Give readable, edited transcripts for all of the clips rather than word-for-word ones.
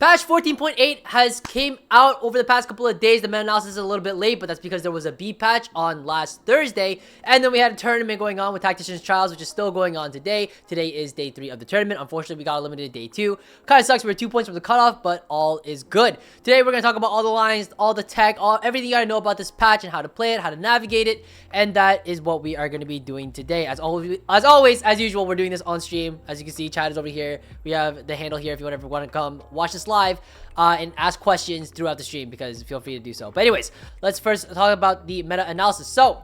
Patch 14.8 has came out over the past couple of days. The meta analysis is a little bit late, but that's because there was a B patch on last Thursday. And then we had a tournament going on with Tactician's Trials, which is still going on today. Today is day 3 of the tournament. Unfortunately, we got eliminated day 2. Kind of sucks. We're 2 points from the cutoff, but all is good. Today, we're going to talk about all the lines, all the tech, everything you got to know about this patch and how to play it, how to navigate it. And that is what we are going to be doing today. As always, as usual, we're doing this on stream. As you can see, chat is over here. We have the handle here if you ever want to come watch this live and ask questions throughout the stream, because feel free to do so. But anyways, let's first talk about the meta analysis. So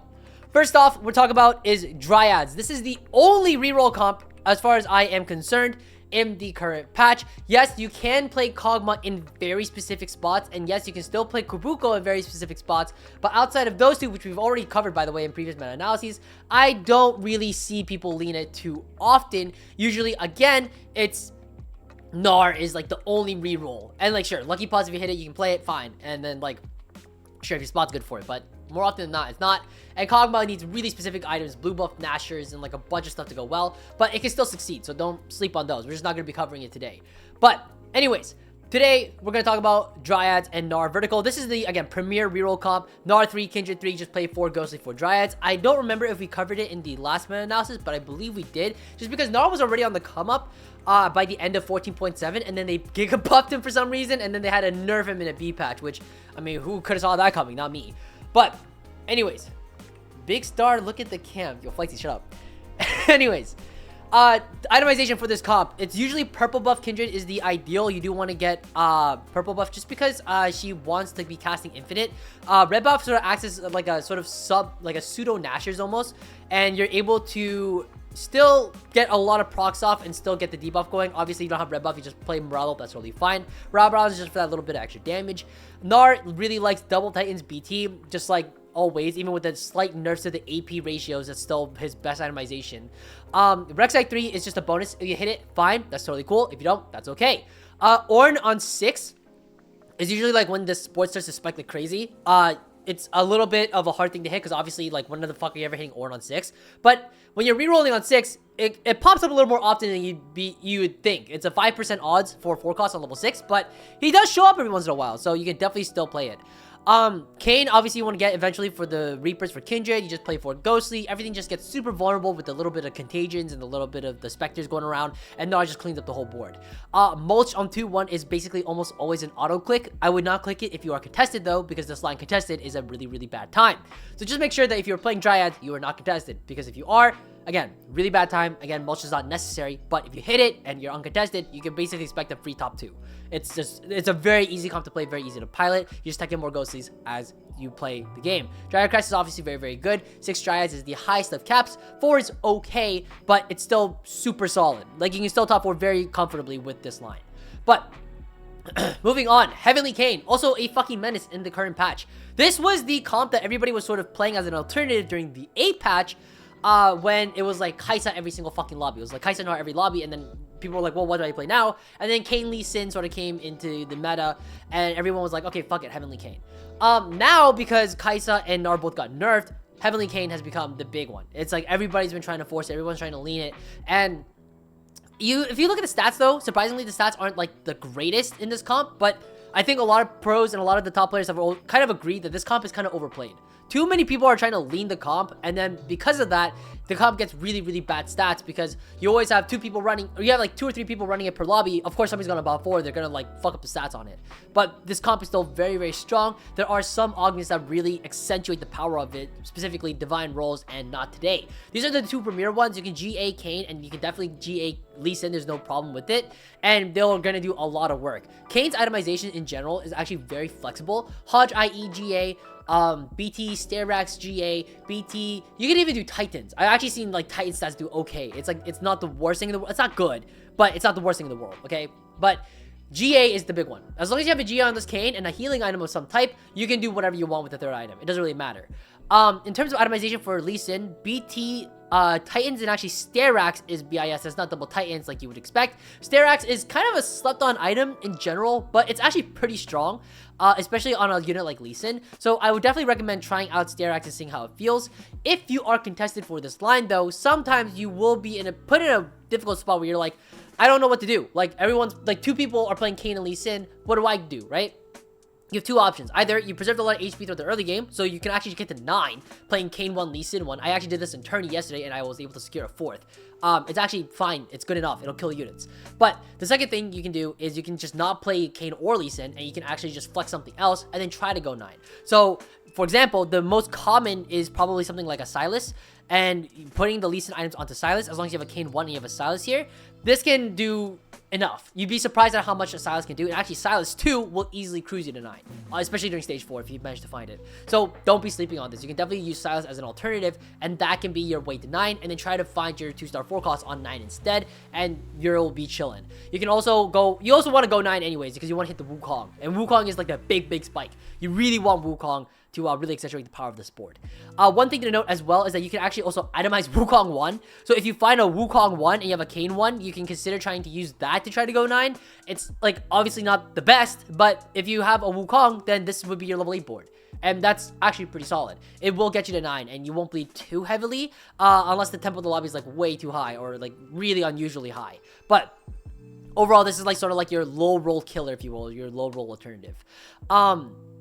first off, we're talking about is Dryads. This is the only reroll comp as far as I am concerned in the current patch. Yes, you can play Kog'Maw in very specific spots, and yes, you can still play Kubuko in very specific spots, but outside of those two, which we've already covered by the way in previous meta analyses, I don't really see people lean it too often. Usually, again, it's gnar is like the only reroll, and like sure, lucky pots, if you hit it you can play it fine, and then like sure if your spot's good for it, but more often than not it's not. And Kog'Maw needs really specific items, blue buff Nashers and like a bunch of stuff to go well, but it can still succeed, so don't sleep on those. We're just not going to be covering it today. But anyways, today we're going to talk about Dryads and gnar vertical. This is the, again, premier reroll comp. Gnar 3, Kindred 3, just play 4 Ghostly 4 Dryads. I don't remember if we covered it in the last meta analysis, but I believe we did, just because gnar was already on the come up by the end of 14.7, and then they giga buffed him for some reason, and then they had to nerf him in a B patch, which, I mean, who could have saw that coming? Not me. But anyways, Big Star, look at the camp. Yo, Flexy, shut up. Anyways, itemization for this comp, it's usually purple buff Kindred is the ideal. You do want to get purple buff just because she wants to be casting infinite. Red buff sort of acts as like a sort of like a pseudo Nashers almost, and you're able to still get a lot of procs off and still get the debuff going. Obviously, you don't have red buff, you just play Morale, that's totally fine. Morale is just for that little bit of extra damage. Gnar really likes double Titans BT, just like always, even with the slight nerfs to the AP ratios, that's still his best itemization. Rek'Sai 3 is just a bonus. If you hit it, fine, that's totally cool. If you don't, that's okay. Ornn on 6 is usually like when the sport starts to spike like crazy. It's a little bit of a hard thing to hit, because obviously, like, when the fuck are you ever hitting Ornn on 6? But when you're rerolling on 6, it pops up a little more often than you would think. It's a 5% odds for 4 cost on level 6, but he does show up every once in a while, so you can definitely still play it. Kayn, obviously you want to get eventually for the Reapers for Kindred. You just play for Ghostly. Everything just gets super vulnerable with a little bit of contagions and a little bit of the Spectres going around, and Gnar just cleans up the whole board. Mulch on 2-1 is basically almost always an auto click. I would not click it if you are contested though, because this line contested is a really, really bad time. So just make sure that if you're playing Dryads, you are not contested, because if you are, again, really bad time. Again, mulch is not necessary, but if you hit it and you're uncontested, you can basically expect a free top 2. It's a very easy comp to play, very easy to pilot. You just take in more ghostlies as you play the game. Dryad Crest is obviously very, very good. 6 Dryads is the highest of caps. 4 is okay, but it's still super solid. Like, you can still top 4 very comfortably with this line. But moving on, Heavenly Kayn, also a fucking menace in the current patch. This was the comp that everybody was sort of playing as an alternative during the A patch, when it was like Kai'Sa every single fucking lobby. It was like Kai'Sa Gnar every lobby, and then people were like, well, what do I play now? And then Kayn Lee Sin sort of came into the meta, and everyone was like, okay, fuck it, Heavenly Kayn. Now, because Kai'Sa and Gnar both got nerfed, Heavenly Kayn has become the big one. It's like everybody's been trying to force it, everyone's trying to lean it, and if you look at the stats though, surprisingly the stats aren't like the greatest in this comp, but I think a lot of pros and a lot of the top players have all kind of agreed that this comp is kind of overplayed. Too many people are trying to lean the comp, and then because of that, the comp gets really, really bad stats, because you always have 2 people running, or you have like 2 or 3 people running it per lobby. Of course, somebody's gonna bot 4, they're gonna like fuck up the stats on it. But this comp is still very, very strong. There are some augments that really accentuate the power of it, specifically Divine Rolls and Not Today. These are the 2 premier ones. You can GA Kayn, and you can definitely GA Lee Sin, there's no problem with it, and they're gonna do a lot of work. Kayn's itemization in general is actually very flexible. Hodge IE GA, BT, Sterax, GA, BT, you can even do Titans. I've actually seen like Titan stats do okay. It's like, it's not the worst thing in the world. It's not good, but it's not the worst thing in the world, okay? But GA is the big one. As long as you have a GA on this Kayn and a healing item of some type, you can do whatever you want with the 3rd item. It doesn't really matter. In terms of itemization for Lee Sin, BT, Titans, and actually Sterax is BIS. That's not double Titans like you would expect. Sterax is kind of a slept on item in general, but it's actually pretty strong, especially on a unit like Lee Sin. So I would definitely recommend trying out Sterax and seeing how it feels. If you are contested for this line though, sometimes you will be put in a difficult spot where you're like, I don't know what to do. Like, everyone's, like, 2 people are playing Kayn and Lee Sin. What do I do, right? You have 2 options. Either you preserve a lot of HP throughout the early game, so you can actually get to 9 playing Kayn 1, Lee Sin 1. I actually did this in tourney yesterday, and I was able to secure a 4th. It's actually fine. It's good enough. It'll kill units. But the second thing you can do is you can just not play Kayn or Lee Sin, and you can actually just flex something else, and then try to go 9. So, for example, the most common is probably something like a Silas, and putting the Lee Sin items onto Silas, as long as you have a Kayn 1 and you have a Silas here, this can do enough. You'd be surprised at how much a Silas can do, and actually Silas 2 will easily cruise you to 9, especially during stage 4 if you manage to find it. So don't be sleeping on this. You can definitely use Silas as an alternative, and that can be your way to 9, and then try to find your 2-star 4 cost on 9 instead, and you'll be chilling. You can also go, you also want to go 9 anyways, because you want to hit the Wukong, and Wukong is like the big spike. You really want Wukong to really accentuate the power of this board. One thing to note as well is that you can actually also itemize Wukong 1. So if you find a Wukong 1 and you have a Kayn 1, you can consider trying to use that to try to go 9. It's like obviously not the best, but if you have a Wukong, then this would be your level 8 board. And that's actually pretty solid. It will get you to 9, and you won't bleed too heavily, unless the tempo of the lobby is like way too high or like really unusually high. But overall, this is like sort of like your low roll killer, if you will, your low roll alternative.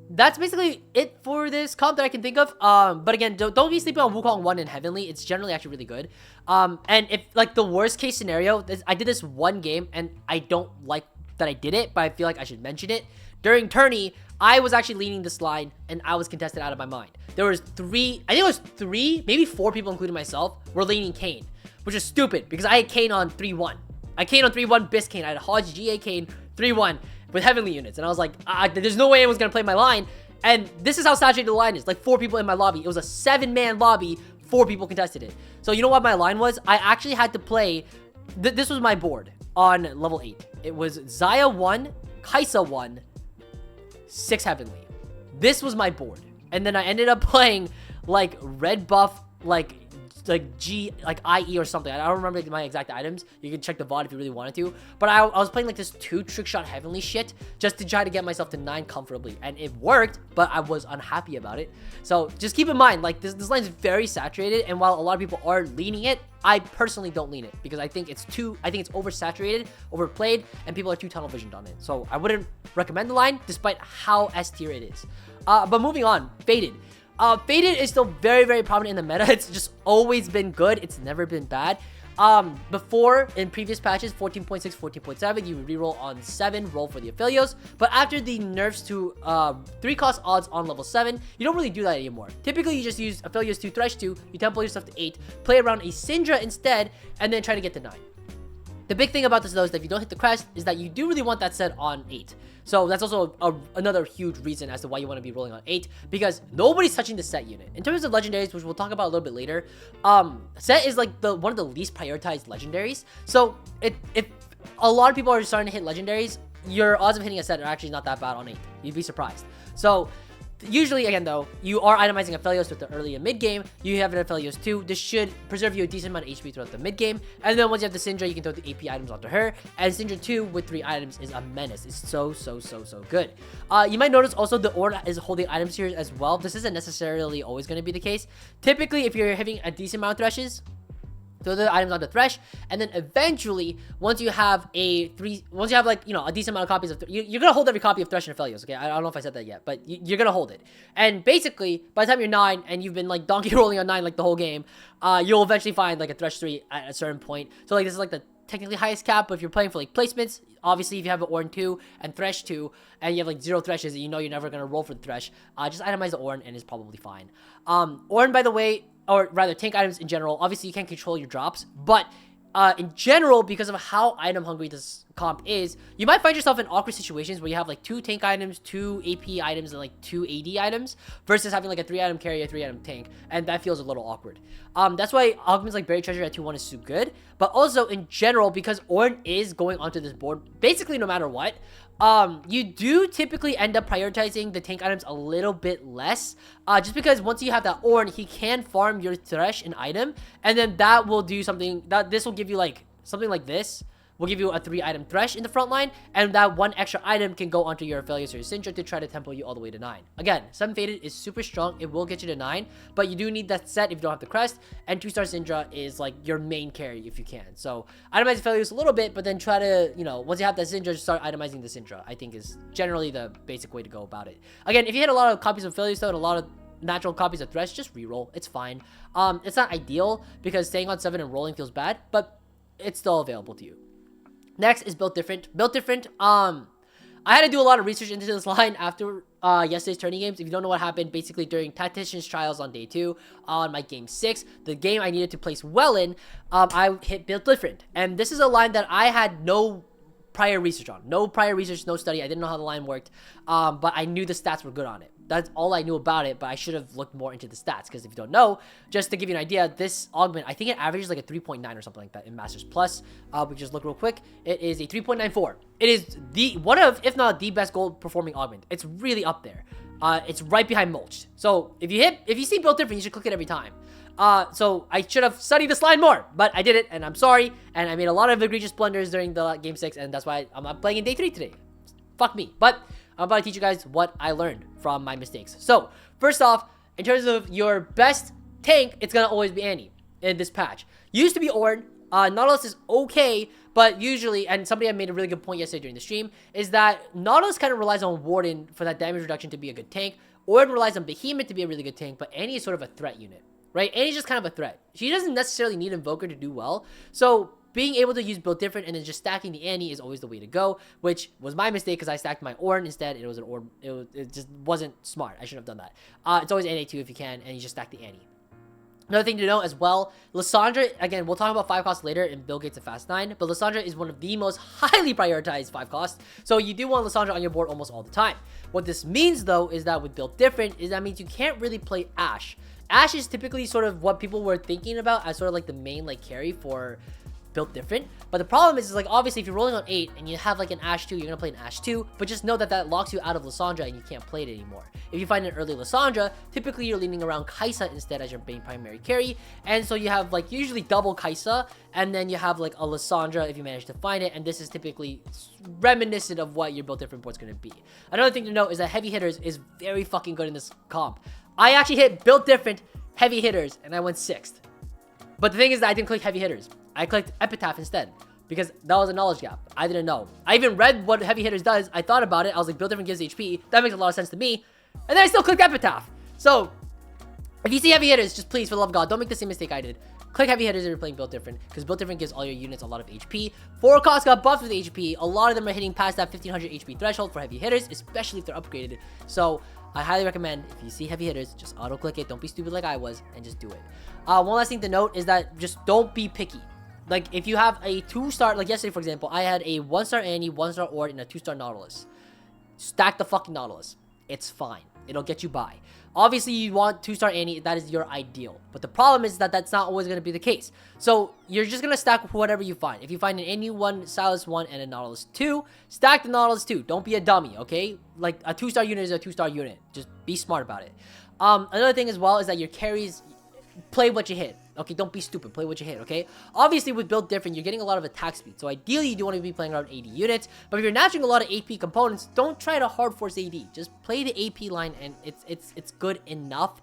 That's basically it for this comp that I can think of. But again, don't be sleeping on Wukong 1 in Heavenly. It's generally actually really good. And if, like, the worst case scenario, I did this one game, and I don't like that I did it, but I feel like I should mention it. During tourney, I was actually leaning this line, and I was contested out of my mind. There was 3, I think it was 3, maybe 4 people, including myself, were leaning Kayn, which is stupid, because I had Kayn on 3-1. I Kayn on 3-1, Bis Kayn. I had Hodge GA Kayn 3-1. With Heavenly units, and I was like, there's no way anyone's gonna play my line, and this is how saturated the line is. Like 4 people in my lobby. It was a 7-man lobby, 4 people contested it. So you know what my line was? I actually had to play, this was my board on level 8. It was Xayah 1, Kai'Sa 1, 6 Heavenly. This was my board, and then I ended up playing like red buff, like IE or something. I don't remember my exact items. You can check the VOD if you really wanted to. But I was playing like this 2 trick shot Heavenly shit just to try to get myself to 9 comfortably. And it worked, but I was unhappy about it. So just keep in mind, like this line is very saturated. And while a lot of people are leaning it, I personally don't lean it because I think it's oversaturated, overplayed, and people are too tunnel visioned on it. So I wouldn't recommend the line despite how S tier it is. But moving on, Faded. Faded is still very prominent in the meta. It's just always been good. It's never been bad. Before, in previous patches, 14.6, 14.7, you reroll on 7, roll for the Aphelios. But after the nerfs to 3-cost odds on level 7, you don't really do that anymore. Typically, you just use Aphelios 2, Thresh 2, you tempo yourself to 8, play around a Syndra instead, and then try to get to 9. The big thing about this, though, is that if you don't hit the crest, is that you do really want that set on 8. So that's also another huge reason as to why you want to be rolling on 8, because nobody's touching the set unit. In terms of legendaries, which we'll talk about a little bit later, set is like one of the least prioritized legendaries. So if a lot of people are starting to hit legendaries, your odds of hitting a set are actually not that bad on 8. You'd be surprised. So usually, again, though, you are itemizing Aphelios with the early and mid game. You have an Aphelios 2. This should preserve you a decent amount of HP throughout the mid game. And then once you have the Syndra, you can throw the AP items onto her. And Syndra 2 with 3 items is a menace. It's so good. You might notice also the Ornn is holding items here as well. This isn't necessarily always going to be the case. Typically, if you're having a decent amount of Threshes, throw the items onto Thresh, and then eventually, once you have like, you know, a decent amount of copies of, you're gonna hold every copy of Thresh and Aphelios, okay? I don't know if I said that yet, but you're gonna hold it. And basically, by the time you're 9, and you've been like donkey rolling on 9 like the whole game, you'll eventually find like a Thresh 3 at a certain point. So like this is like the technically highest cap, but if you're playing for like placements, obviously if you have an Ornn 2 and Thresh 2, and you have like 0 Threshes, and you know you're never gonna roll for the Thresh, just itemize the Ornn and it's probably fine. Ornn, by the way, or rather tank items in general, obviously you can't control your drops, but in general, because of how item hungry this comp is, you might find yourself in awkward situations where you have like 2 tank items, 2 AP items, and like 2 AD items versus having like a 3-item carry, a 3-item tank, and that feels a little awkward. That's why augments like Buried Treasure at 2-1 is so good, but also in general, because Ornn is going onto this board basically no matter what, you do typically end up prioritizing the tank items a little bit less, just because once you have that Ornn, he can farm your Thresh an item, and then that will do something, this will give you like something like this, will give you a 3-item thresh in the front line, and that 1 extra item can go onto your Failures or your Syndra to try to tempo you all the way to 9. Again, 7 Faded is super strong. It will get you to 9, but you do need that set if you don't have the crest, and 2-star Syndra is like your main carry if you can. So itemize the Failures a little bit, but then try to, you know, once you have that Syndra, just start itemizing the Syndra, I think is generally the basic way to go about it. Again, if you hit a lot of copies of Failures though, and a lot of natural copies of Thresh, just reroll. It's fine. It's not ideal because staying on 7 and rolling feels bad, but it's still available to you. Next is Built Different. Built Different, I had to do a lot of research into this line after yesterday's tourney games. If you don't know what happened, basically during Tactician's Trials on day 2, on my game 6, the game I needed to place well in, I hit Built Different. And this is a line that I had no prior research on. No prior research, no study. I didn't know how the line worked, but I knew the stats were good on it. That's all I knew about it, but I should have looked more into the stats, because if you don't know, just to give you an idea, this augment, I think it averages like a 3.9 or something like that in Masters Plus. We just look real quick. It is a 3.94. It is the one of, if not the best gold performing augment. It's really up there. It's right behind Mulched. So if you see Built Different, you should click it every time. So I should have studied this line more, but I did it, and I'm sorry, and I made a lot of egregious blunders during the game 6, and that's why I'm not playing in day 3 today. Fuck me. But I'm about to teach you guys what I learned from my mistakes. So, first off, in terms of your best tank, it's gonna always be Annie in this patch. Used to be Ornn. Nautilus is okay, but usually, and somebody had made a really good point yesterday during the stream, is that Nautilus kind of relies on Warden for that damage reduction to be a good tank. Ornn relies on Behemoth to be a really good tank, but Annie is sort of a threat unit, right? Annie's just kind of a threat. She doesn't necessarily need Invoker to do well, so being able to use Built Different and then just stacking the Annie is always the way to go, which was my mistake because I stacked my Ornn instead. It was an Ornn. It just wasn't smart. I should have done that. It's always NA2 if you can, and you just stack the Annie. Another thing to know as well, Lissandra, again, we'll talk about 5 costs later in Bill Gates and Fast 9, but Lissandra is one of the most highly prioritized 5 costs, so you do want Lissandra on your board almost all the time. What this means, though, is that with Built Different, is that means you can't really play Ashe. Ashe is typically sort of what people were thinking about as sort of like the main like carry for Built Different, but the problem is like obviously if you're rolling on 8 and you have like an Ashe 2, you're gonna play an Ashe 2, but just know that that locks you out of Lissandra and you can't play it anymore. If you find an early Lissandra, typically you're leaning around Kai'Sa instead as your main primary carry, and so you have like usually double Kai'Sa, and then you have like a Lissandra if you manage to find it, and this is typically reminiscent of what your Built Different board's gonna be. Another thing to note is that Heavy Hitters is very fucking good in this comp. I actually hit Built Different Heavy Hitters and I went 6th. But the thing is that I didn't click Heavy Hitters. I clicked Epitaph instead because that was a knowledge gap. I didn't know. I even read what Heavy Hitters does. I thought about it. I was like, Built Different gives HP. That makes a lot of sense to me. And then I still clicked Epitaph. So if you see Heavy Hitters, just please, for the love of God, don't make the same mistake I did. Click Heavy Hitters if you're playing Built Different, because Built Different gives all your units a lot of HP. 4 costs got buffed with HP. A lot of them are hitting past that 1500 HP threshold for Heavy Hitters, especially if they're upgraded. So I highly recommend, if you see Heavy Hitters, just auto-click it. Don't be stupid like I was, and just do it. One last thing to note is that just don't be picky. Like, if you have a 2-star, like yesterday, for example, I had a 1-star Annie, 1-star Ornn, and a 2-star Nautilus. Stack the fucking Nautilus. It's fine. It'll get you by. Obviously, you want 2-star Annie. That is your ideal. But the problem is that that's not always going to be the case. So, you're just going to stack whatever you find. If you find an Annie 1, Silas 1, and a Nautilus 2, stack the Nautilus 2. Don't be a dummy, okay? Like, a 2-star unit is a 2-star unit. Just be smart about it. Another thing as well is that your carries, play what you hit. Okay, don't be stupid. Play what you hit, okay? Obviously, with Built Different, you're getting a lot of attack speed. So, ideally, you do want to be playing around 80 units. But if you're matching a lot of AP components, don't try to hard force AD. Just play the AP line, and it's good enough.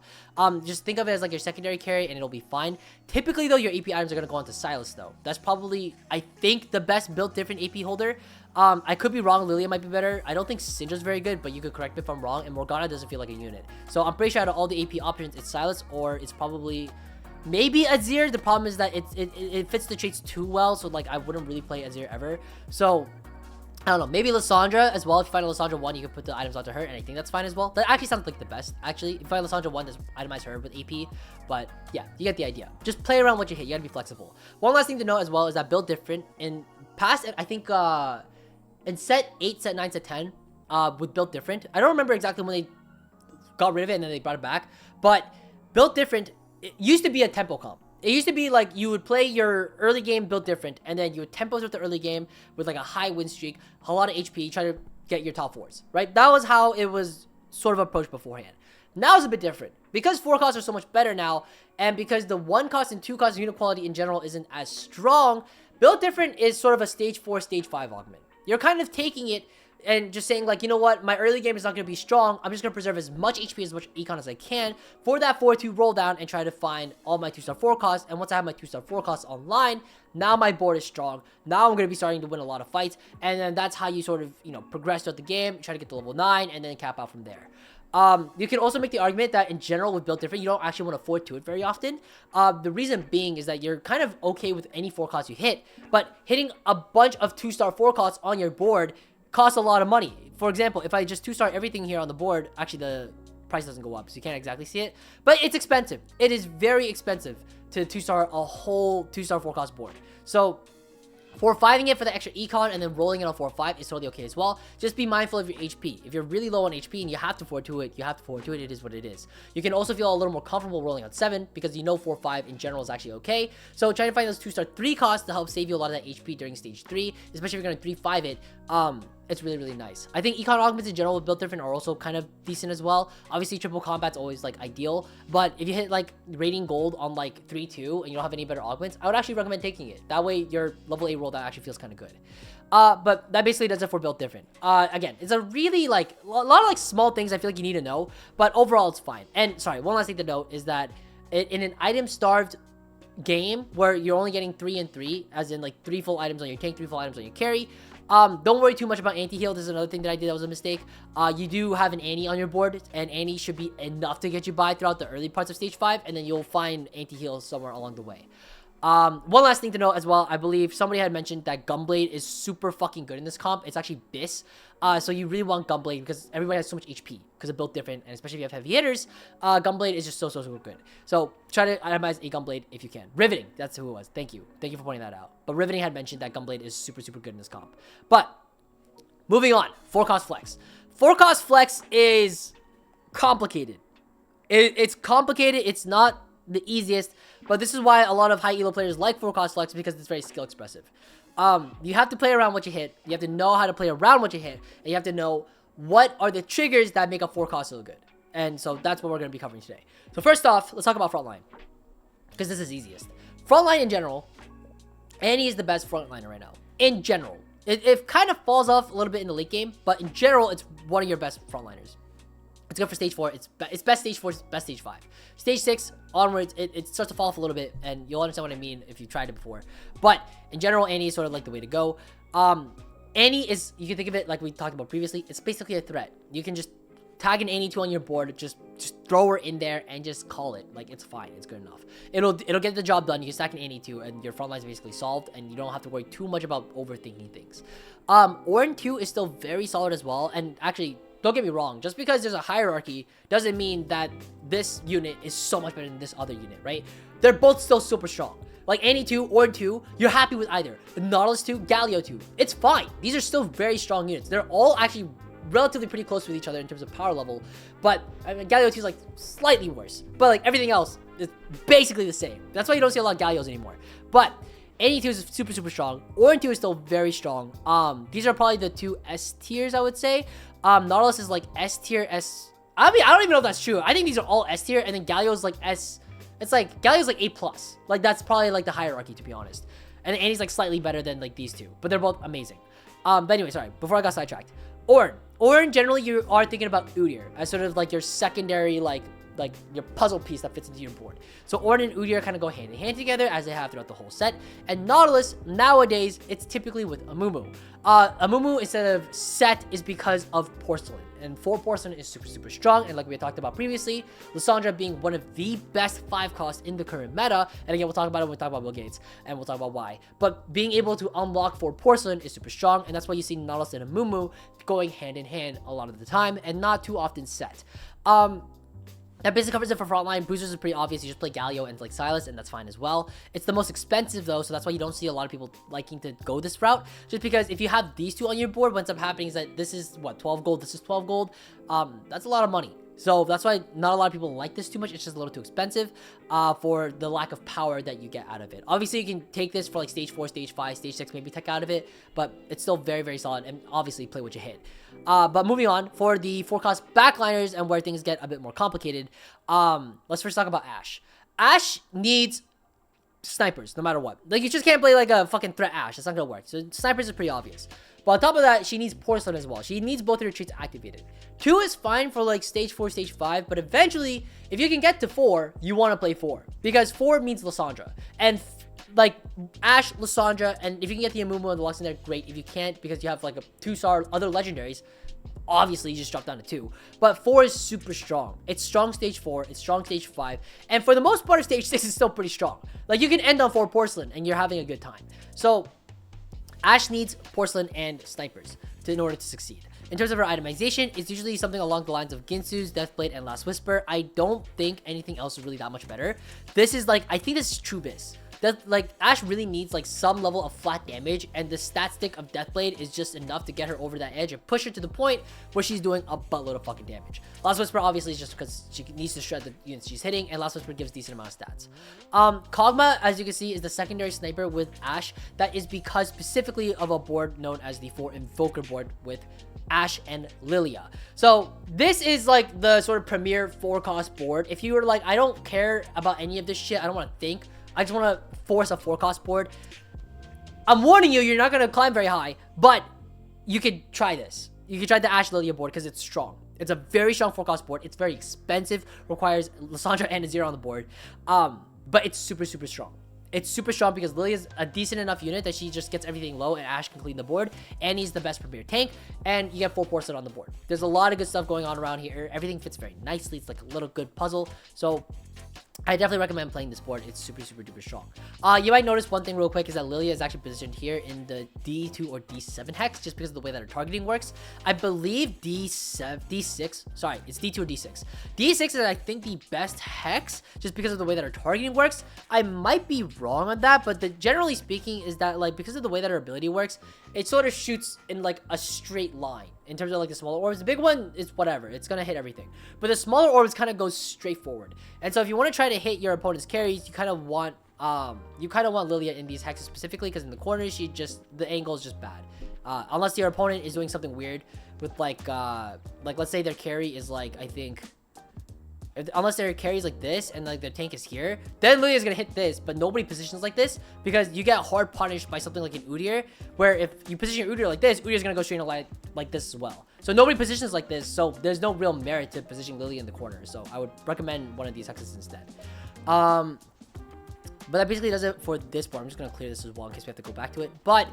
Just think of it as like your secondary carry, and it'll be fine. Typically, though, your AP items are going to go onto Silas, though. That's probably, I think, the best Built Different AP holder. I could be wrong. Lilia might be better. I don't think Syndra's very good, but you could correct me if I'm wrong. And Morgana doesn't feel like a unit. So, I'm pretty sure out of all the AP options, it's Silas, or it's probably maybe Azir. The problem is that it fits the traits too well, so like I wouldn't really play Azir ever. So I don't know, maybe Lissandra as well. If you find a Lissandra 1, you can put the items onto her, and I think that's fine as well. That actually sounds like the best, actually. If you find Lissandra 1, just itemize her with AP. But yeah, you get the idea. Just play around what you hit. You gotta be flexible. One last thing to know as well is that Built Different in past, I think in set 8, set 9, set 10, with Built Different, I don't remember exactly when they got rid of it and then they brought it back, but Built Different, it used to be a tempo comp. It used to be like you would play your early game Built Different, and then you would tempo with the early game with like a high win streak, a lot of HP, try to get your top 4s, right? That was how it was sort of approached beforehand. Now it's a bit different. Because 4 costs are so much better now, and because the 1 cost and 2 cost unit quality in general isn't as strong, Build different is sort of a stage 4, stage 5 augment. You're kind of taking it and just saying, like, you know what, my early game is not going to be strong. I'm just going to preserve as much HP, as much econ as I can for that 4-2 roll down and try to find all my 2-star 4 costs. And once I have my 2-star 4 costs online, now my board is strong. Now I'm going to be starting to win a lot of fights. And then that's how you sort of, you know, progress throughout the game, try to get to level 9, and then cap out from there. You can also make the argument that in general with build different, you don't actually want to 4-2 it very often. The reason being is that you're kind of okay with any 4 costs you hit, but hitting a bunch of 2-star 4 costs on your board costs a lot of money. For example, if I just 2-star everything here on the board, actually the price doesn't go up, so you can't exactly see it, but it's expensive. It is very expensive to 2-star a whole 2-star 4 cost board. So 4-5ing it for the extra econ and then rolling it on 4-5 is totally okay as well. Just be mindful of your HP. If you're really low on HP and you have to 4-2 it, you have to 4-2 it. It is what it is. You can also feel a little more comfortable rolling on 7 because you know 4-5 in general is actually okay. So try to find those 2-star 3 costs to help save you a lot of that HP during stage 3, especially if you're going to 3-5 it. It's really, really nice. I think econ augments in general with build different are also kind of decent as well. Obviously, triple combat's always like ideal, but if you hit like rating gold on like 3-2 and you don't have any better augments, I would actually recommend taking it. That way, your level 8 roll that actually feels kind of good. But that basically does it for build different. Again, it's a really like a lot of like small things I feel like you need to know, but overall it's fine. And sorry, one last thing to note is that in an item starved game where you're only getting 3 and 3, as in like 3 full items on your tank, 3 full items on your carry. Don't worry too much about anti-heal. This is another thing that I did that was a mistake. You do have an Annie on your board, and Annie should be enough to get you by throughout the early parts of stage 5, and then you'll find anti-heal somewhere along the way. One last thing to note as well, I believe somebody had mentioned that Gunblade is super fucking good in this comp. It's actually BIS. So you really want Gunblade because everybody has so much HP because it built different, and especially if you have heavy hitters, Gunblade is just so super good. So try to itemize a Gunblade if you can. Riveting, that's who it was. Thank you for pointing that out. But Riveting had mentioned that Gunblade is super good in this comp. But moving on, 4-cost flex. 4-cost flex is complicated. It's complicated. It's not the easiest, but this is why a lot of high elo players like 4-cost flex, because it's very skill expressive. You have to play around what you hit, you have to know how to play around what you hit, and you have to know what are the triggers that make a 4-cost so good. And so that's what we're going to be covering today. So first off, let's talk about frontline, because this is easiest. Frontline in general, Annie is the best frontliner right now. In general, it kind of falls off a little bit in the late game, but in general, it's one of your best frontliners. It's good for stage 4. It's best stage 4, best stage 5. Stage 6 onwards, it starts to fall off a little bit, and you'll understand what I mean if you tried it before. But in general, Annie is sort of like the way to go. Annie is, you can think of it like we talked about previously. It's basically a threat. You can just tag an Annie 2 on your board, just throw her in there and just call it. Like, it's fine. It's good enough. It'll get the job done. You can stack an Annie 2 and your front line is basically solved, and you don't have to worry too much about overthinking things. Ornn 2 is still very solid as well, and actually, don't get me wrong, just because there's a hierarchy doesn't mean that this unit is so much better than this other unit, right? They're both still super strong. Like Annie 2, Ornn 2, you're happy with either. Nautilus 2, Galio 2, it's fine. These are still very strong units. They're all actually relatively pretty close with each other in terms of power level, but I mean, Galio 2 is like slightly worse, but like everything else is basically the same. That's why you don't see a lot of Galios anymore. But Annie 2 is super strong. Ornn 2 is still very strong. These are probably the 2 S tiers, I would say. Nautilus is like S tier, I mean, I don't even know if that's true. I think these are all S tier, and then Galio is like S. It's like Galio's like A+. Like, that's probably like the hierarchy, to be honest. And Annie's like slightly better than like these two, but they're both amazing. But anyway, sorry, before I got sidetracked. Ornn, generally you are thinking about Udyr as sort of like your secondary, like your puzzle piece that fits into your board. So Ornn and Udyr kind of go hand in hand together, as they have throughout the whole set. And Nautilus, nowadays, it's typically with Amumu. Amumu, instead of set, is because of Porcelain. And 4 Porcelain is super strong, and like we had talked about previously, Lissandra being one of the best 5 costs in the current meta. And again, we'll talk about it when we talk about Bill Gates, and we'll talk about why. But being able to unlock 4 Porcelain is super strong, and that's why you see Nautilus and Amumu going hand in hand a lot of the time, and not too often set. That basically covers it for frontline. Boosters is pretty obvious. You just play Galio and like Silas, and that's fine as well. It's the most expensive though, so that's why you don't see a lot of people liking to go this route. Just because if you have these 2 on your board, what ends up happening is that this is what, 12 gold, this is 12 gold. That's a lot of money. So that's why not a lot of people like this too much. It's just a little too expensive for the lack of power that you get out of it. Obviously, you can take this for like stage 4, stage 5, stage 6, maybe tech out of it, but it's still very solid, and obviously play what you hit. But moving on, for the 4-cost backliners and where things get a bit more complicated, let's first talk about Ashe. Ashe needs snipers, no matter what. Like, you just can't play like a fucking threat Ashe. That's not gonna work. So snipers is pretty obvious. But on top of that, she needs porcelain as well. She needs both of her traits activated. 2 is fine for like stage 4, stage 5, but eventually, if you can get to 4, you want to play 4. Because 4 means Lysandra. And like Ashe, Lysandra, and if you can get the Amumu and the Lux in there, great. If you can't, because you have like a 2-star other legendaries, obviously you just drop down to 2. But 4 is super strong. It's strong stage 4, it's strong stage 5, and for the most part, stage 6 is still pretty strong. Like, you can end on 4 porcelain and you're having a good time. So Ashe needs porcelain and snipers in order to succeed. In terms of her itemization, it's usually something along the lines of Ginsu's, Deathblade, and Last Whisper. I don't think anything else is really that much better. This is like, I think this is true Bis. That, like, Ashe really needs like some level of flat damage, and the stat stick of Deathblade is just enough to get her over that edge and push her to the point where she's doing a buttload of fucking damage. Last Whisper obviously is just because she needs to shred the units she's hitting, and Last Whisper gives decent amount of stats. Kog'Maw, as you can see, is the secondary sniper with Ashe. That is because specifically of a board known as the 4 Invoker board with Ashe and Lilia. So this is like the sort of premier 4-cost board. If you were like, I don't care about any of this shit, I don't want to think, I just want to force a 4-cost board, I'm warning you, you're not going to climb very high, but you could try this. You could try the Ashe Lilia board because it's strong. It's a very strong 4-cost board. It's very expensive, requires Lysandra and a 0 on the board, but it's super, super strong. It's super strong because Lilia's a decent enough unit that she just gets everything low and Ashe can clean the board, and he's the best premier tank, and you get 4 porcelain on the board. There's a lot of good stuff going on around here. Everything fits very nicely. It's like a little good puzzle. So I definitely recommend playing this board. It's super, super duper strong. You might notice one thing real quick is that Lilia is actually positioned here in the D2 or D7 hex just because of the way that her targeting works. I believe D6, sorry, it's D2 or D6. D6 is, I think, the best hex just because of the way that her targeting works. I might be wrong on that, but generally speaking is that, like, because of the way that her ability works, it sort of shoots in like a straight line in terms of like the smaller orbs. The big one is whatever, it's gonna hit everything, but the smaller orbs kind of goes straight forward. And so if you want to try to hit your opponent's carries, you kind of want Lilia in these hexes specifically, because in the corners the angle is just bad, unless your opponent is doing something weird with like let's say their carry is like, I think, unless their carries like this and like their tank is here, then Lilia is gonna hit this, but nobody positions like this because you get hard punished by something like an Udyr, where if you position your Udyr like this, Udyr is gonna go straight in a line like this as well. So nobody positions like this, so there's no real merit to positioning Lilia in the corner. So I would recommend one of these hexes instead. But that basically does it for this board. I'm just gonna clear this as well in case we have to go back to it. But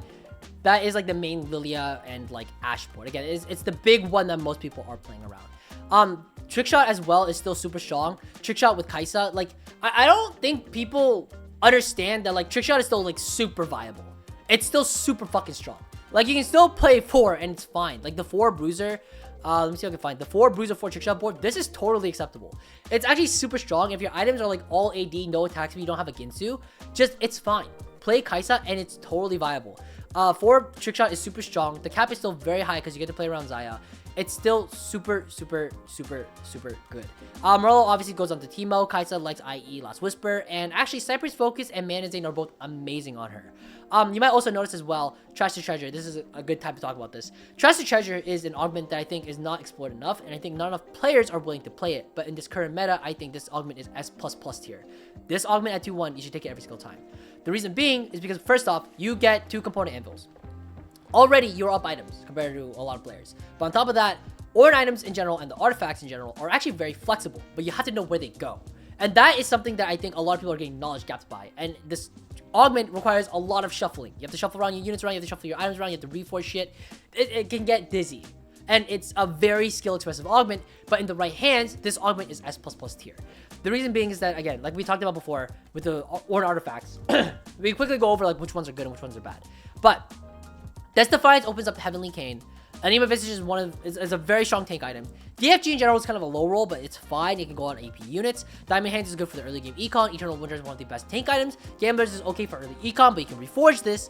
that is like the main Lilia and like Ashe board. Again, it's the big one that most people are playing around. Trickshot as well is still super strong. Trickshot with Kai'Sa, like, I don't think people understand that, like, Trickshot is still, like, super viable. It's still super fucking strong. Like, you can still play 4 and it's fine. Like, the 4 Bruiser, let me see if I can find the 4 Bruiser 4 Trickshot board. This is totally acceptable. It's actually super strong. If your items are, like, all AD, no attack speed, you don't have a Ginsu, it's fine. Play Kai'Sa and it's totally viable. 4 Trickshot is super strong. The cap is still very high because you get to play around Xayah. It's still super, super, super, super good. Reroll obviously goes on to Teemo. Kai'Sa likes IE, Last Whisper, and actually Cypress Focus and Mana Zane are both amazing on her. You might also notice as well, Trash to Treasure. This is a good time to talk about this. Trash to Treasure is an augment that I think is not explored enough, and I think not enough players are willing to play it. But in this current meta, I think this augment is S++ tier. This augment at 2-1, you should take it every single time. The reason being is because, first off, you get 2 component anvils. Already, you're up items compared to a lot of players. But on top of that, Ornn items in general and the artifacts in general are actually very flexible, but you have to know where they go. And that is something that I think a lot of people are getting knowledge gaps by. And this augment requires a lot of shuffling. You have to shuffle around your units around, you have to shuffle your items around, you have to reforge shit. It can get dizzy. And it's a very skill-expressive augment, but in the right hands, this augment is S++ tier. The reason being is that, again, like we talked about before with the Ornn artifacts, we quickly go over like which ones are good and which ones are bad. But Death Defiance opens up Heavenly Kayn. Enigma Visage is a very strong tank item. DFG in general is kind of a low roll, but it's fine. It can go on AP units. Diamond Hands is good for the early game econ. Eternal Winter is one of the best tank items. Gamblers is okay for early econ, but you can reforge this.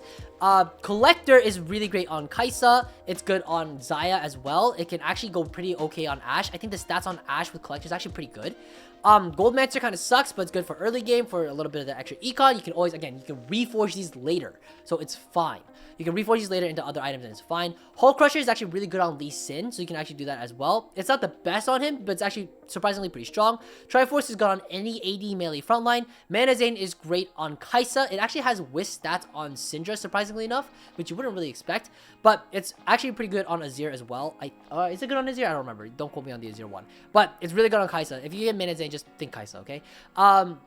Collector is really great on Kai'Sa. It's good on Xayah as well. It can actually go pretty okay on Ashe. I think the stats on Ashe with Collector is actually pretty good. Goldmancer kind of sucks, but it's good for early game for a little bit of the extra econ. You can always, again, you can reforge these later, so it's fine. You can reforge these later into other items and it's fine. Hull Crusher is actually actually really good on Lee Sin, so you can actually do that as well. It's not the best on him, but it's actually surprisingly pretty strong. Triforce is good on any AD melee frontline. Mana Zane is great on Kai'Sa. It actually has Wisp stats on Syndra, surprisingly enough, which you wouldn't really expect. But it's actually pretty good on Azir as well. Is it good on Azir? I don't remember. Don't quote me on the Azir one. But it's really good on Kai'Sa. If you get Mana Zane, just think Kai'Sa, okay?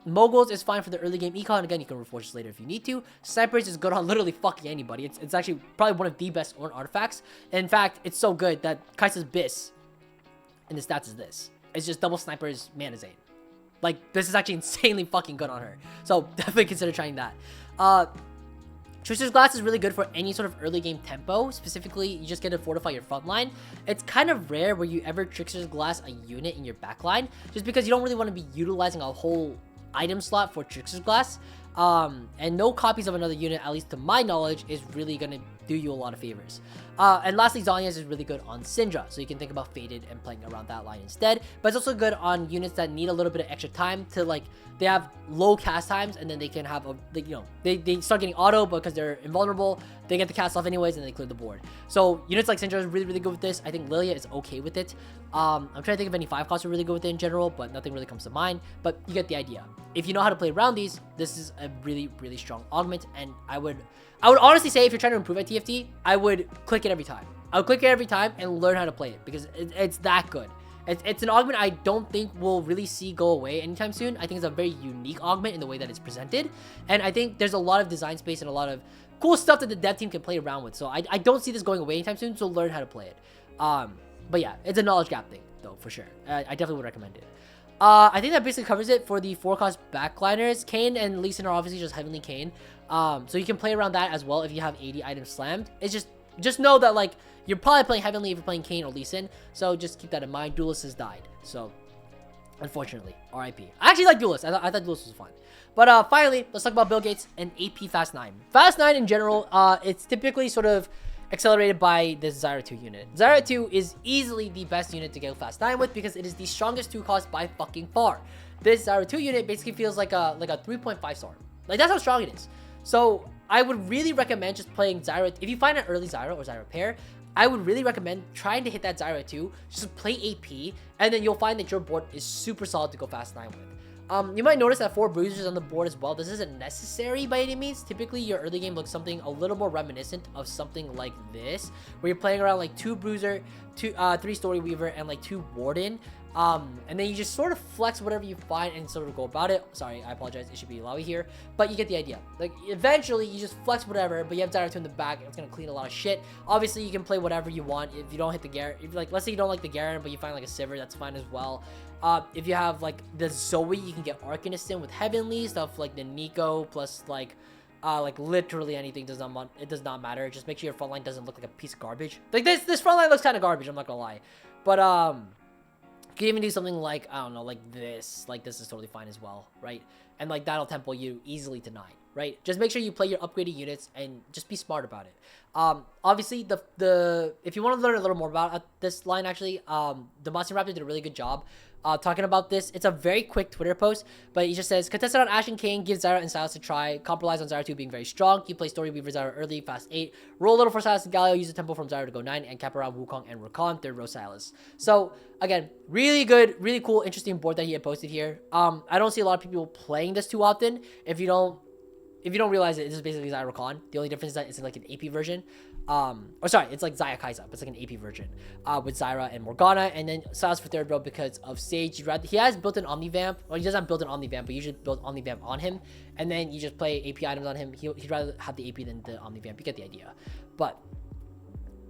Moguls is fine for the early game econ. Again, you can reforge this later if you need to. Snipers is good on literally fucking anybody. It's actually probably one of the best Ornn artifacts. In fact, it's so good that Kai'Sa's Biss in the stats is this. It's just double snipers Mana Zane. Like, this is actually insanely fucking good on her. So definitely consider trying that. Trickster's Glass is really good for any sort of early game tempo. Specifically, you just get to fortify your front line. It's kind of rare where you ever Trickster's Glass a unit in your backline, just because you don't really want to be utilizing a whole item slot for Trickster's Glass. And no copies of another unit, at least to my knowledge, is really going to do you a lot of favors. And lastly, Zhonya's is really good on Syndra, so you can think about Faded and playing around that line instead. But it's also good on units that need a little bit of extra time to, like, they have low cast times, and then they can have a, like, you know, they start getting auto because they're invulnerable. They get the cast off anyways, and they clear the board. So units like Syndra is really, really good with this. I think Lilia is okay with it. I'm trying to think of any 5 costs are really good with it in general, but nothing really comes to mind. But you get the idea. If you know how to play around these, this is a really, really strong augment, and I would honestly say if you're trying to improve at TFT, I would click it every time. I would click it every time and learn how to play it because it's that good. It's an augment I don't think we'll really see go away anytime soon. I think it's a very unique augment in the way that it's presented. And I think there's a lot of design space and a lot of cool stuff that the dev team can play around with. So I don't see this going away anytime soon, so learn how to play it. But yeah, it's a knowledge gap thing, though, for sure. I definitely would recommend it. I think that basically covers it for the 4-cost backliners. Kayn and Lee Sin are obviously just heavenly Kayn. So you can play around that as well if you have 80 items slammed. It's just know that, like, you're probably playing heavenly if you're playing Kayn or Lee Sin. So just keep that in mind. Duelist has died. So, unfortunately, RIP. I actually like Duelist. I thought Duelist was fun. But finally, let's talk about Bill Gates and AP Fast 9. Fast 9 in general, it's typically sort of accelerated by this Zyra 2 unit. Zyra 2 is easily the best unit to go Fast 9 with because it is the strongest 2 cost by fucking far. This Zyra 2 unit basically feels like a 3.5 star. Like, that's how strong it is. So I would really recommend just playing Zyra. If you find an early Zyra or Zyra pair, I would really recommend trying to hit that Zyra 2. Just play AP, and then you'll find that your board is super solid to go Fast 9 with. You might notice that 4 bruisers on the board as well. This isn't necessary by any means. Typically, your early game looks something a little more reminiscent of something like this, where you're playing around like 2 bruiser, 3 story weaver, and like 2 warden. And then you just sort of flex whatever you find and sort of go about it. Sorry, I apologize. It should be Lawi here, but you get the idea. Like, eventually, you just flex whatever, but you have Zyra 2 in the back. It's gonna clean a lot of shit. Obviously, you can play whatever you want. If you don't hit the Garen, if, like, let's say you don't like the Garen, but you find like a Sivir, that's fine as well. If you have like the Zoe, you can get Arcaniston with Heavenly stuff like the Nico plus like literally anything does not matter. Just make sure your frontline doesn't look like a piece of garbage. Like this frontline looks kind of garbage. I'm not gonna lie, but you can even do something like, I don't know, like this. Like, this is totally fine as well, right? And, like, that'll tempo you easily to 9, right? Just make sure you play your upgraded units and just be smart about it. Obviously, if you want to learn a little more about this line, actually, the Monster Raptor did a really good job talking about this. It's a very quick Twitter post, but he just says, contested on Ashe and Kayn, give Zyra and Sylas a try. Compromise on Zyra 2 being very strong. You play Story Weaver Zyra early, fast 8. Roll a little for Sylas and Galio, use the tempo from Zyra to go 9, and cap around Wukong and Rakan, 3rd row Sylas. So, again, really good, really cool, interesting board that he had posted here. I don't see a lot of people playing this too often. If you don't realize it, this is basically Zyra Rakan. The only difference is that it's like an AP version. Or sorry, it's like Xayah Kai'Sa, but it's like an AP version with Zyra and Morgana, and then Sylas for 3rd row because of Sage. He has built an Omnivamp, or he doesn't have built an Omnivamp, but you usually build Omnivamp on him, and then you just play AP items on him. He'd rather have the AP than the Omnivamp. You get the idea. But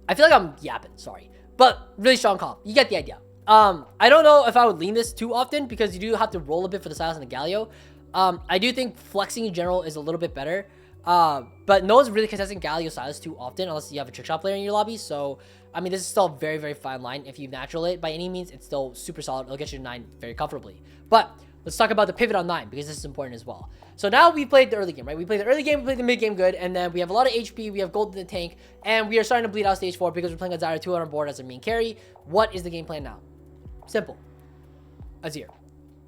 I feel like I'm yapping, sorry. But really strong comp. You get the idea. I don't know if I would lean this too often because you do have to roll a bit for the Sylas and the Galio. I do think flexing in general is a little bit better. But no one's really contesting Galio Sylas too often unless you have a trick shot player in your lobby. So, I mean, this is still a very, very fine line. If you natural it by any means, it's still super solid. It'll get you to 9 very comfortably. But let's talk about the pivot on 9 because this is important as well. So now we played the early game, right? We played the early game, we played the mid game good, and then we have a lot of HP, we have gold in the tank, and we are starting to bleed out stage 4 because we're playing a Zyra 2 on our board as a main carry. What is the game plan now? Simple. Azir.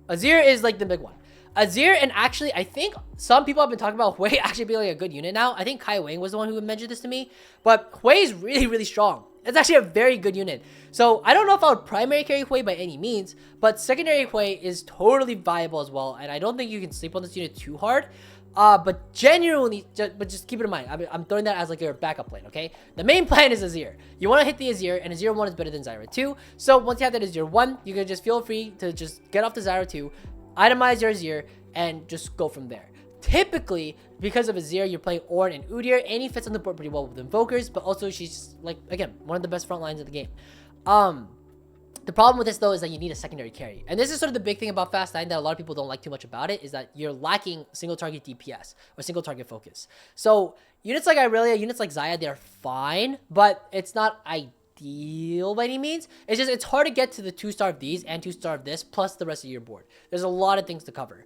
Azir is like the big one. Azir, and actually, I think some people have been talking about Hui actually being like a good unit now. I think Kai Wang was the one who mentioned this to me. But Hui is really, really strong. It's actually a very good unit. So I don't know if I would primary carry Hui by any means, but secondary Hui is totally viable as well. And I don't think you can sleep on this unit too hard. But genuinely, just keep it in mind. I'm throwing that as like your backup plan, okay? The main plan is Azir. You want to hit the Azir, and Azir 1 is better than Zyra 2. So once you have that Azir 1, you can just feel free to just get off the Zyra 2, itemize your Azir, and just go from there. Typically, because of Azir, you're playing Ornn and Udyr, and he fits on the board pretty well with Invokers, but also she's, like, again, one of the best front lines of the game. The problem with this, though, is that you need a secondary carry. And this is sort of the big thing about Fast 9 that a lot of people don't like too much about it, is that you're lacking single target DPS, or single target focus. So, units like Irelia, units like Xayah, they're fine, but it's not ideal by any means. It's just, it's hard to get to the 2-star of these and 2-star of this, plus the rest of your board. There's a lot of things to cover.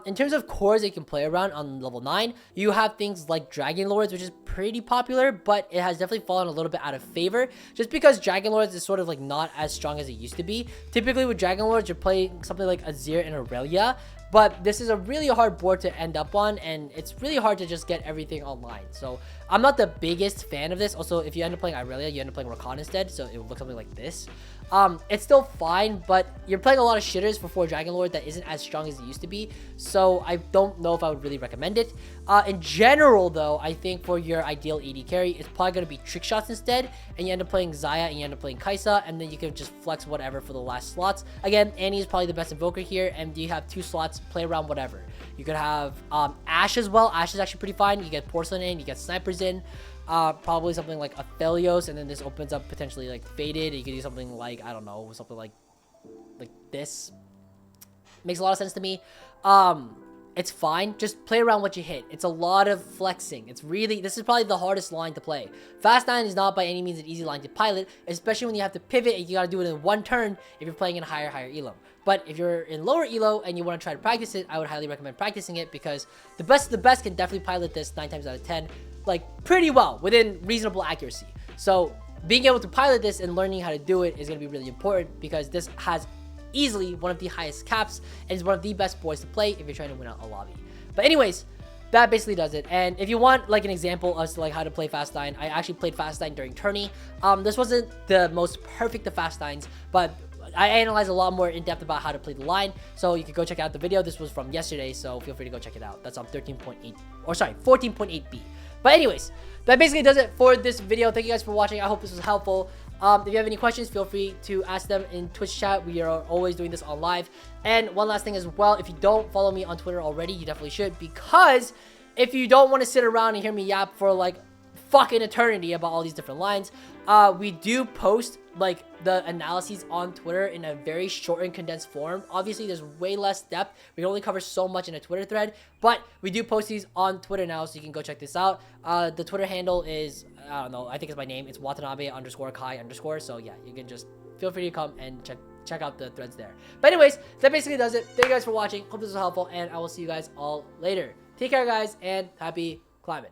In terms of cores that you can play around on level 9, you have things like Dragon Lords, which is pretty popular, but it has definitely fallen a little bit out of favor, just because Dragon Lords is sort of like not as strong as it used to be. Typically with Dragon Lords, you're playing something like Azir and Aurelia, but this is a really hard board to end up on, and it's really hard to just get everything online. So I'm not the biggest fan of this. Also, if you end up playing Irelia, you end up playing Rakan instead, so it will look something like this. It's still fine, but you're playing a lot of shitters for 4 Dragon Lord that isn't as strong as it used to be, so I don't know if I would really recommend it. In general, though, I think for your ideal AD carry, it's probably going to be Trick Shots instead, and you end up playing Xayah, and you end up playing Kai'Sa, and then you can just flex whatever for the last slots. Again, Annie is probably the best Invoker here, and you have 2 slots, play around whatever. You could have Ashe as well. Ashe is actually pretty fine. You get Porcelain in, you get Snipers in. Probably something like Aphelios, and then this opens up potentially like Faded. You could do something like, I don't know, something like this. Makes a lot of sense to me. It's fine. Just play around what you hit. It's a lot of flexing. It's really, this is probably the hardest line to play. Fast 9 is not by any means an easy line to pilot, especially when you have to pivot and you gotta do it in 1 turn if you're playing in higher elo. But if you're in lower elo and you want to try to practice it, I would highly recommend practicing it, because the best of the best can definitely pilot this 9 times out of 10, like pretty well, within reasonable accuracy. So being able to pilot this and learning how to do it is going to be really important, because this has easily one of the highest caps and is one of the best boards to play if you're trying to win a lobby. But anyways, that basically does it. And if you want like an example as to like how to play Fast 9, I actually played Fast 9 during tourney. This wasn't the most perfect of Fast 9s, but I analyzed a lot more in depth about how to play the line, so you can go check out the video. This was from yesterday, so feel free to go check it out. That's on 13.8, or sorry, 14.8b. But anyways, that basically does it for this video. Thank you guys for watching. I hope this was helpful. If you have any questions, feel free to ask them in Twitch chat. We are always doing this on live. And one last thing as well, if you don't follow me on Twitter already, you definitely should, because if you don't want to sit around and hear me yap for like fucking eternity about all these different lines, we do post like the analyses on Twitter in a very short and condensed form. Obviously, there's way less depth. We can only cover so much in a Twitter thread, but we do post these on Twitter now, so you can go check this out. The Twitter handle is, I don't know, I think it's my name. It's Watanabe_Kai_. So yeah, you can just feel free to come and check out the threads there. But anyways, that basically does it. Thank you guys for watching. Hope this was helpful, and I will see you guys all later. Take care, guys, and happy climbing.